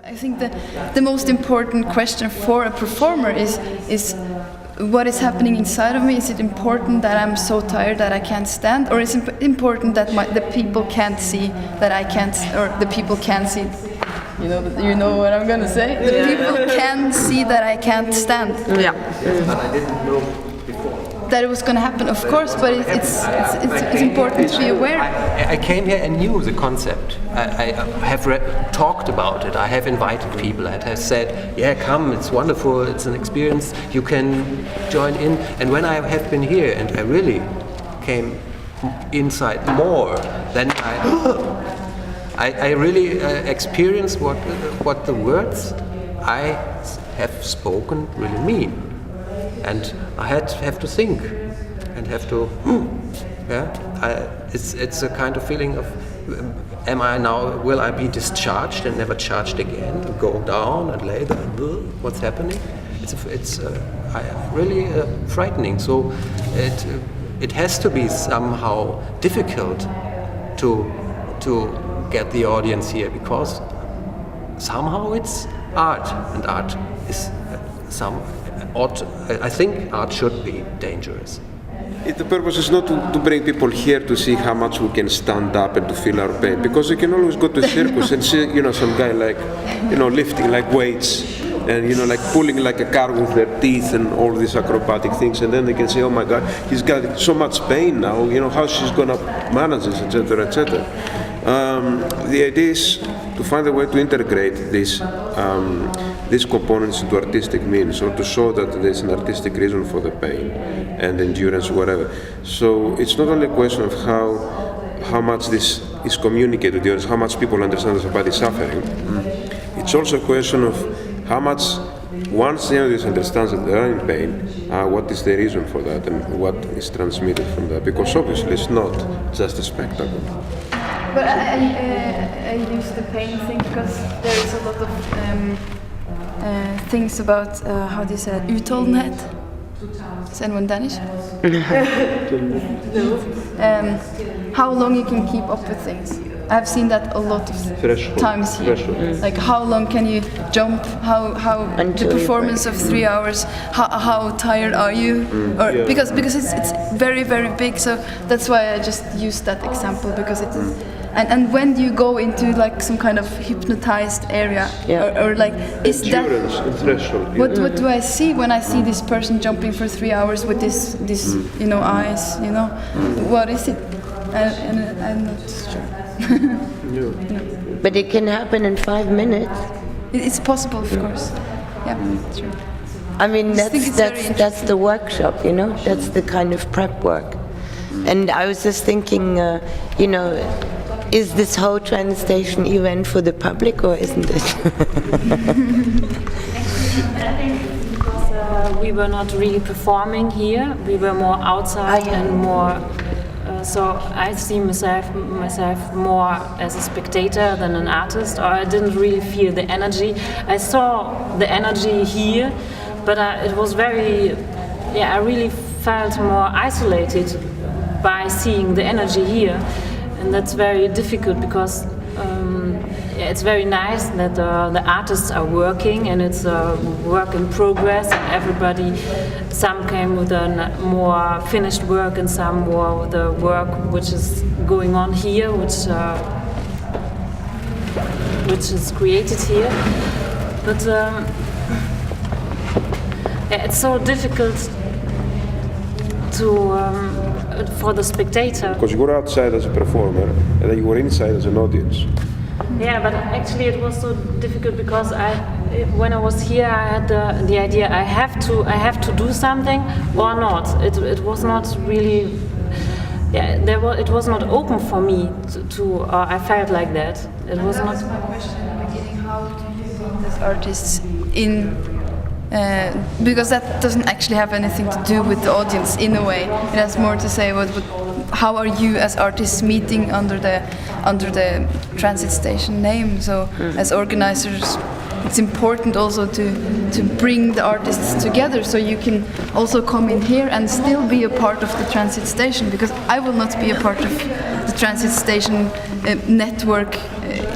I think the most important question for a performer is what is happening inside of me. Is it important that I'm so tired that I can't stand, or is it important that the people can't see that I can't, or the people can't see? You know what I'm gonna say. The people can see that I can't stand. Yeah. But I didn't know before that it was gonna happen, of course. But it's important to be aware. I came here and knew the concept. I have talked about it. I have invited people. I have said, "Yeah, come. It's wonderful. It's an experience. You can join in." And when I have been here and I really came inside more, then I really experienced what the words I have spoken really mean, and I have to think and have to. It's a kind of feeling of, will I be discharged and never charged again? And go down and later, what's happening? It's really frightening. So it has to be somehow difficult to get the audience here, because somehow it's art, and art is I think art should be dangerous. The purpose is not to bring people here to see how much we can stand up and to feel our pain, because you can always go to a circus and see, some guy lifting like weights and like pulling like a car with their teeth and all these acrobatic things, and then they can say, oh my God, he's got so much pain now, how she's gonna manage this, etc., etc. The idea is to find a way to integrate these components into artistic means, or to show that there's an artistic reason for the pain and endurance, whatever. So it's not only a question of how much this is communicated to the audience, how much people understand the body suffering. It's also a question of how much, once the audience understands that they are in pain, what is the reason for that and what is transmitted from that? Because obviously it's not just a spectacle. But I use the pain thing because there is a lot of things about, how do you say it, utholdenhet? Is anyone Danish? How long you can keep up with things. I've seen that a lot of times here. Like how long can you jump? How the performance of 3 hours? How tired are you? Because it's very, very big. So that's why I just used that example, because it is. And when do you go into like some kind of hypnotized area, or like is endurance, that threshold? What do I see when I see this person jumping for 3 hours with this eyes? What is it? I'm not sure. No. But it can happen in 5 minutes. It's possible, of course. Yeah, true. I mean, that's the workshop, That's the kind of prep work. And I was just thinking, is this whole transitstation event for the public, or isn't it? I think because we were not really performing here, we were more outside and more. So I see myself more as a spectator than an artist, or I didn't really feel the energy. I saw the energy here, but it was very, I really felt more isolated by seeing the energy here, and that's very difficult because it's very nice that the artists are working and it's a work in progress, and some came with a more finished work and some more with the work which is going on here, which is created here. But it's so difficult for the spectator. Because you were outside as a performer and then you were inside as an audience. Yeah, but actually it was so difficult because when I was here, I had the idea I have to do something or not. It was not really. It was not open for me to. I felt like that. It was not. That was my question in the beginning. How do you bring these artists in? Because that doesn't actually have anything to do with the audience in a way. It has more to say with how are you as artists meeting under the transitstation name. So as organizers, it's important also to bring the artists together, so you can also come in here and still be a part of the transitstation, because I will not be a part of the transitstation network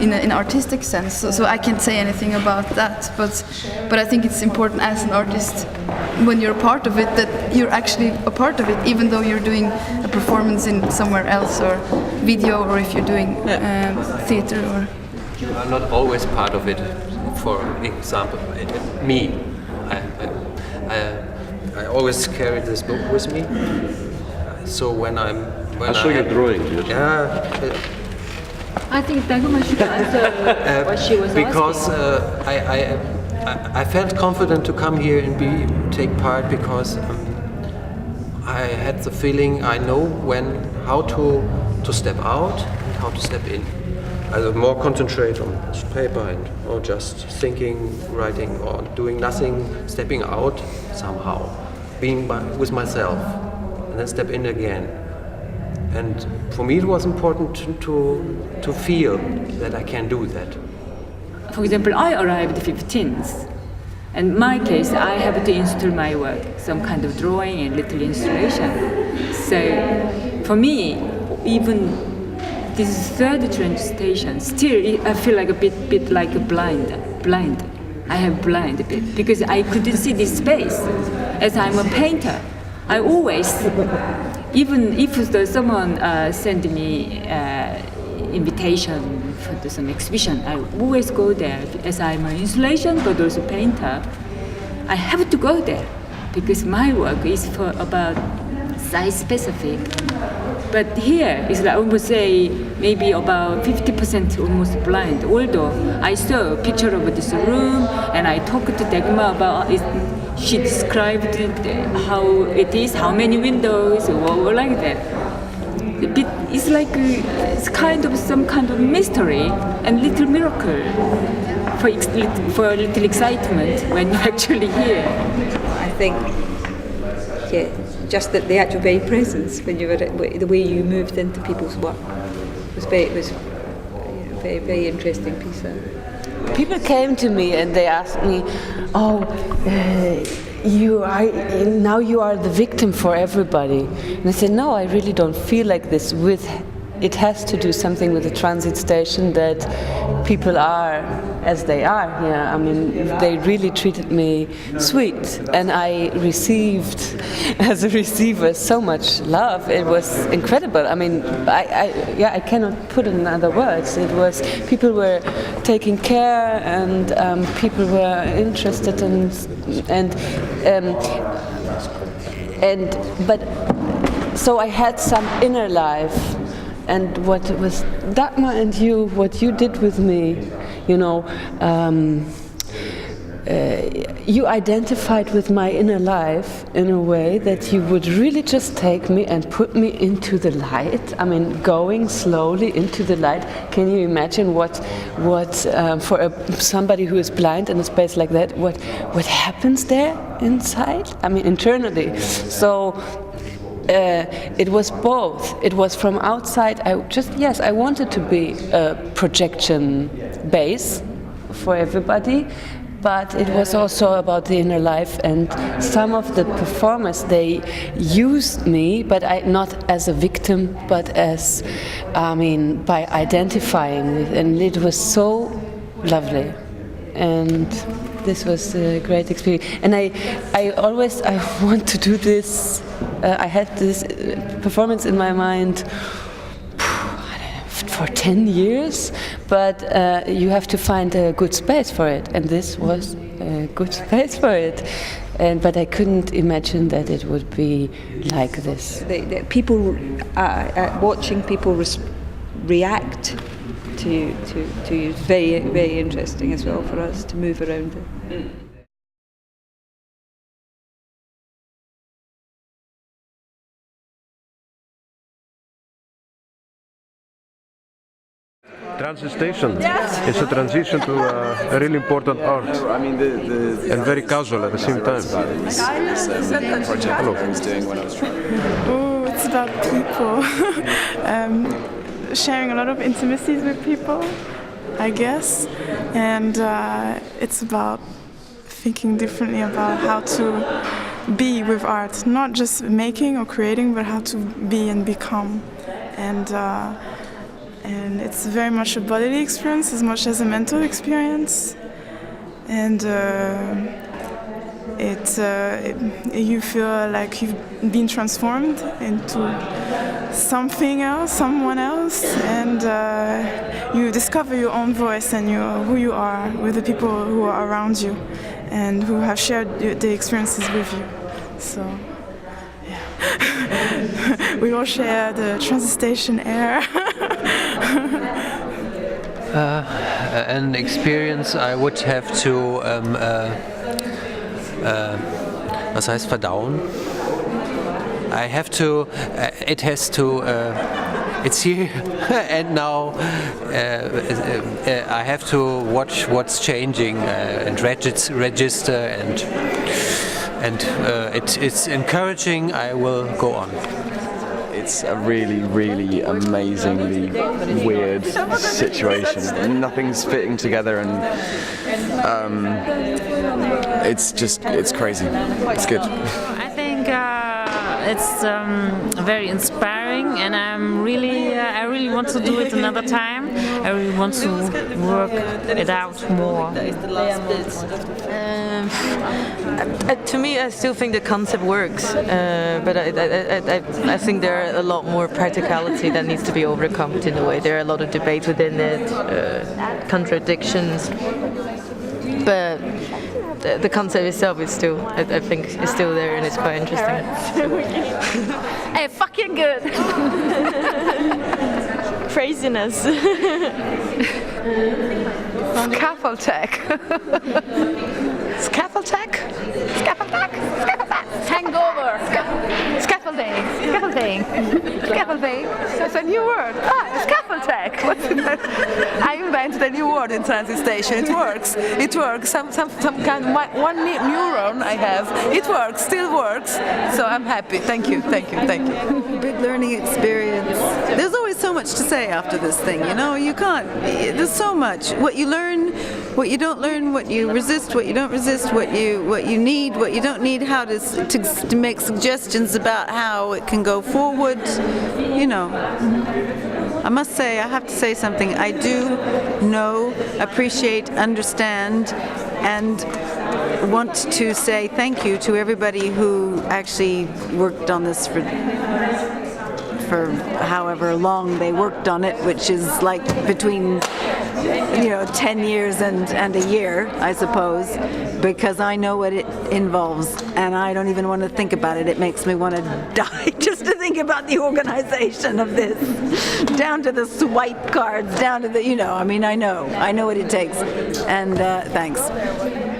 in an artistic sense. So I can't say anything about that. But I think it's important as an artist, when you're part of it, that you're actually a part of it, even though you're doing a performance in somewhere else, or video, or if you're doing theater. Or you are not always part of it. For example, me. I always carry this book with me. So when I saw your drawings. Yeah. I think Dagmar should answer what she was because asking. I felt confident to come here and take part, because I had the feeling I know how to step out and how to step in. I will more concentrate on paper or just thinking, writing, or doing nothing, stepping out somehow, being with myself, and then step in again. And for me it was important to feel that I can do that. For example, I arrived 15th. In my case, I have to install my work, some kind of drawing and little installation. So for me, even this is third transitstation, still I feel like a bit like a blind. I have blind a bit, because I couldn't see this space. As I'm a painter, I always, even if someone send me invitation for some exhibition, I always go there. As I'm an installation but also painter, I have to go there, because my work is about size specific. But here is like almost say maybe about 50% almost blind. Although I saw a picture of this room and I talked to Dagmar about it. She described it, how it is, how many windows, or like that. It's like it's kind of some kind of mystery and little miracle for a little excitement when you're actually here. I think, yeah, just that the actual very presence when you were the way you moved into people's work was very, very interesting piece. People came to me and they asked me, now you are the victim for everybody. And I said, no, I really don't feel like this. It has to do something with the transit station, that people are as they are here. I mean, they really treated me sweet, and I received, as a receiver, so much love. It was incredible. I mean, I cannot put it in other words. It was, people were taking care, and people were interested, but so I had some inner life. And what was Dagmar and you, what you did with me, you identified with my inner life in a way that you would really just take me and put me into the light. I mean, going slowly into the light. Can you imagine what for somebody who is blind in a space like that, what happens there inside? I mean, internally. So. It was both. It was from outside. I wanted to be a projection base for everybody, but it was also about the inner life. And some of the performers, they used me, but not as a victim, but as, by identifying with. And it was so lovely. And this was a great experience. And I want to do this. I had this performance in my mind for 10 years, but you have to find a good space for it, and this was a good space for it. But I couldn't imagine that it would be like this. The people watching people react to you is very, very interesting as well for us to move around it. Transitstation is a transition to a really important art, and very casual at the same time. Hello. Oh, it's about people. Sharing a lot of intimacies with people, I guess, and it's about thinking differently about how to be with art, not just making or creating, but how to be and become. And and it's very much a bodily experience as much as a mental experience, and you feel like you've been transformed into something else, someone else, and you discover your own voice and who you are with the people who are around you and who have shared the experiences with you. So, yeah. We all share the transitstation air. An experience I would have to was heißt verdauen? I have to, it has to, it's here and now I have to watch what's changing and register and it's encouraging. I will go on. It's a really, really amazingly weird situation. Nothing's fitting together, and it's crazy. It's good. I think it's very inspiring, and I really want to do it another time. I really want to work it out more. To me, I still think the concept works, but I think there are a lot more practicality that needs to be overcome in a way. There are a lot of debate within it, contradictions, but the concept itself is still, I think, is still there, and it's quite interesting. Hey, fucking good! Craziness. Scaffold tech. Scaffold tech? Scaffold tech? Scaffold tech? Hangover. Scaffolding. Scaffolding. Scaffolding. It's a new word. Scaffold tech. I invented a new word in transitstation. It works. It works. Some kind of one neuron I have. It works. Still works. So I'm happy. Thank you. Thank you. Thank you. Big learning experience. There's always so much to say after this thing, you know. You can't. There's so much. What you learn, what you don't learn, what you resist, what you don't resist, what you need, what you don't need, how to make suggestions about how it can go forward. You know. I must say, I have to say something. I do know, appreciate, understand, and want to say thank you to everybody who actually worked on this for however long they worked on it, which is like between 10 years and a year, I suppose, because I know what it involves, and I don't even want to think about it. It makes me want to die just to think about the organization of this, down to the swipe cards, down to the, I know what it takes, and thanks.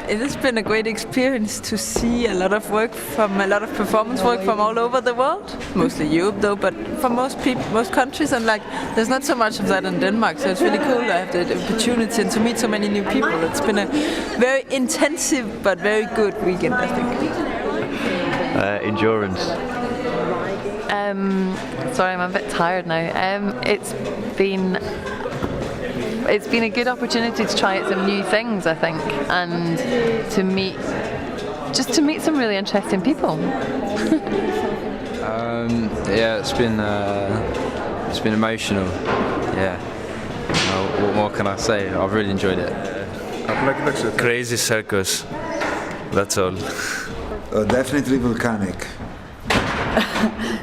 It has been a great experience to see a lot of performance work from all over the world, mostly Europe though, but from most countries, and there's not so much of that in Denmark, so it's really cool to have the opportunity and to meet so many new people. It's been a very intensive but very good weekend, I think. Endurance. Sorry, I'm a bit tired now. It's been a good opportunity to try out some new things, I think, and to meet some really interesting people. Yeah, it's been emotional. Yeah. What more can I say? I've really enjoyed it. Crazy circus. That's all. Definitely volcanic.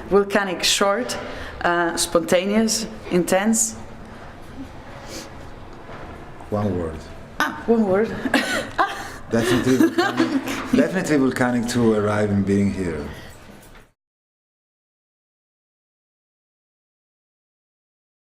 Volcanic, short, spontaneous, intense. One word. One word. Definitely volcanic to arrive and being here.